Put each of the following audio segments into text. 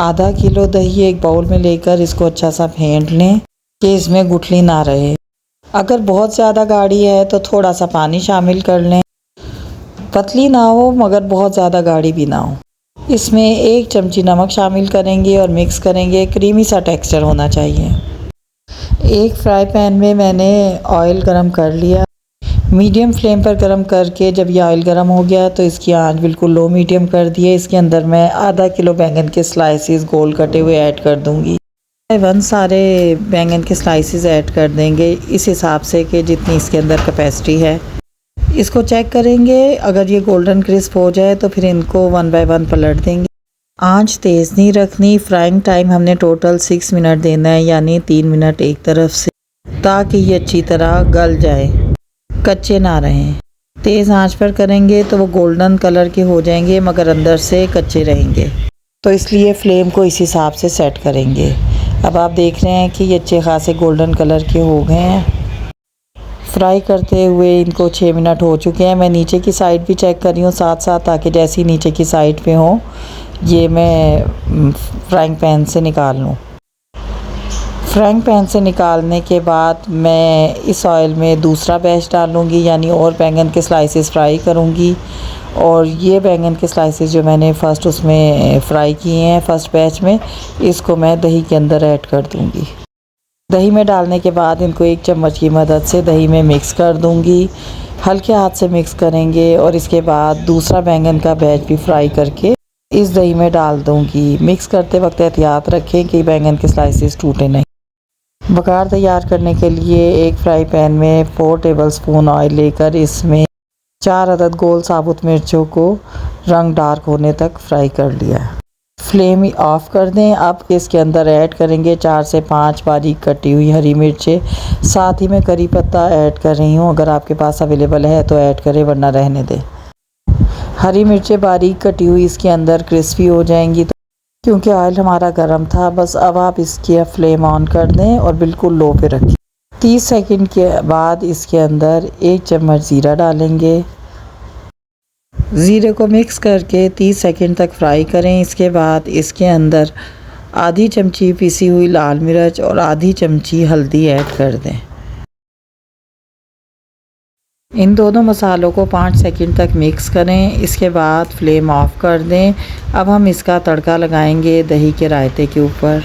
आधा किलो दही एक बाउल में लेकर इसको अच्छा सा फेंट लें कि इसमें गुठली ना रहे। अगर बहुत ज़्यादा गाढ़ी है तो थोड़ा सा पानी शामिल कर लें। पतली ना हो मगर बहुत ज़्यादा गाढ़ी भी ना हो। इसमें 1 चमची नमक शामिल करेंगे और मिक्स करेंगे। क्रीमी सा टेक्सचर होना चाहिए। एक फ्राई पैन में मैंने ऑयल गरम कर लिया। मीडियम फ्लेम पर गरम करके जब ये ऑयल गरम हो गया तो इसकी आंच बिल्कुल लो मीडियम कर दिए। इसके अंदर मैं आधा किलो बैंगन के स्लाइसेस गोल कटे हुए ऐड कर दूंगी। 1 सारे बैंगन के स्लाइसेस ऐड कर देंगे इस हिसाब से कि जितनी इसके अंदर कैपेसिटी है। इसको चेक करेंगे, अगर ये गोल्डन क्रिस्प हो जाए तो फिर इनको 1 बाय 1 पलट देंगे। आंच तेज़ नहीं रखनी। फ्राइंग टाइम हमने टोटल 6 मिनट देना है, यानी 3 मिनट एक तरफ से, ताकि ये अच्छी तरह गल जाए, कच्चे ना रहें। तेज़ आंच पर करेंगे तो वो गोल्डन कलर के हो जाएंगे मगर अंदर से कच्चे रहेंगे, तो इसलिए फ्लेम को इस हिसाब से सेट करेंगे। अब आप देख रहे हैं कि ये अच्छे खासे गोल्डन कलर के हो गए हैं। फ्राई करते हुए इनको 6 मिनट हो चुके हैं। मैं नीचे की साइड भी चेक कर रही हूँ साथ साथ, ताकि जैसी नीचे की साइड पे हो ये मैं फ्राइंग पैन से निकाल लूँ। फ्राइंग पैन से निकालने के बाद मैं इस ऑयल में दूसरा बैच डालूँगी, यानी और बैंगन के स्लाइसेस फ्राई करूँगी। और ये बैंगन के स्लाइसेस जो मैंने फ़र्स्ट उसमें फ्राई किए हैं फर्स्ट बैच में, इसको मैं दही के अंदर ऐड कर दूँगी। दही में डालने के बाद इनको 1 चम्मच की मदद से दही में मिक्स कर दूँगी। हल्के हाथ से मिक्स करेंगे और इसके बाद दूसरा बैंगन का बैच भी फ्राई करके इस दही में डाल दूँगी। मिक्स करते वक्त एहतियात रखें कि बैंगन के स्लाइसेस टूटे नहीं। बघार तैयार करने के लिए एक फ्राई पैन में 4 टेबलस्पून ऑयल लेकर इसमें 4 अदद गोल साबुत मिर्चों को रंग डार्क होने तक फ्राई कर लिया। फ्लेम ऑफ कर दें। अब इसके अंदर ऐड करेंगे 4 से 5 बारीक कटी हुई हरी मिर्चें। साथ ही मैं करी पत्ता ऐड कर रही हूँ, अगर आपके पास अवेलेबल है तो ऐड करें वरना रहने दें। हरी मिर्चें बारीक कटी हुई इसके अंदर क्रिस्पी हो जाएंगी, तो क्योंकि ऑयल हमारा गर्म था। बस अब आप इसकी फ्लेम ऑन कर दें और बिल्कुल लो पे रखें। 30 सेकंड के बाद इसके अंदर 1 चम्मच ज़ीरा डालेंगे। ज़ीरे को मिक्स करके 30 सेकंड तक फ्राई करें। इसके बाद इसके अंदर आधी चमची पिसी हुई लाल मिर्च और आधी चमची हल्दी ऐड कर दें। इन दोनों मसालों को 5 सेकंड तक मिक्स करें। इसके बाद फ्लेम ऑफ कर दें। अब हम इसका तड़का लगाएंगे दही के रायते के ऊपर।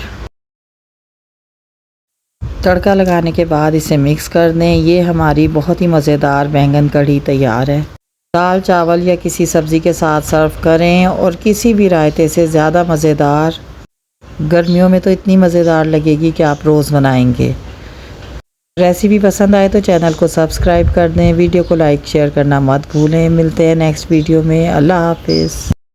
तड़का लगाने के बाद इसे मिक्स कर दें। ये हमारी बहुत ही मज़ेदार बैंगन कढ़ी तैयार है। दाल चावल या किसी सब्ज़ी के साथ सर्व करें और किसी भी रायते से ज़्यादा मज़ेदार। गर्मियों में तो इतनी मज़ेदार लगेगी कि आप रोज़ बनाएंगे। रेसिपी पसंद आए तो चैनल को सब्सक्राइब कर दें। वीडियो को लाइक शेयर करना मत भूलें। मिलते हैं नेक्स्ट वीडियो में। अल्लाह हाफिज़।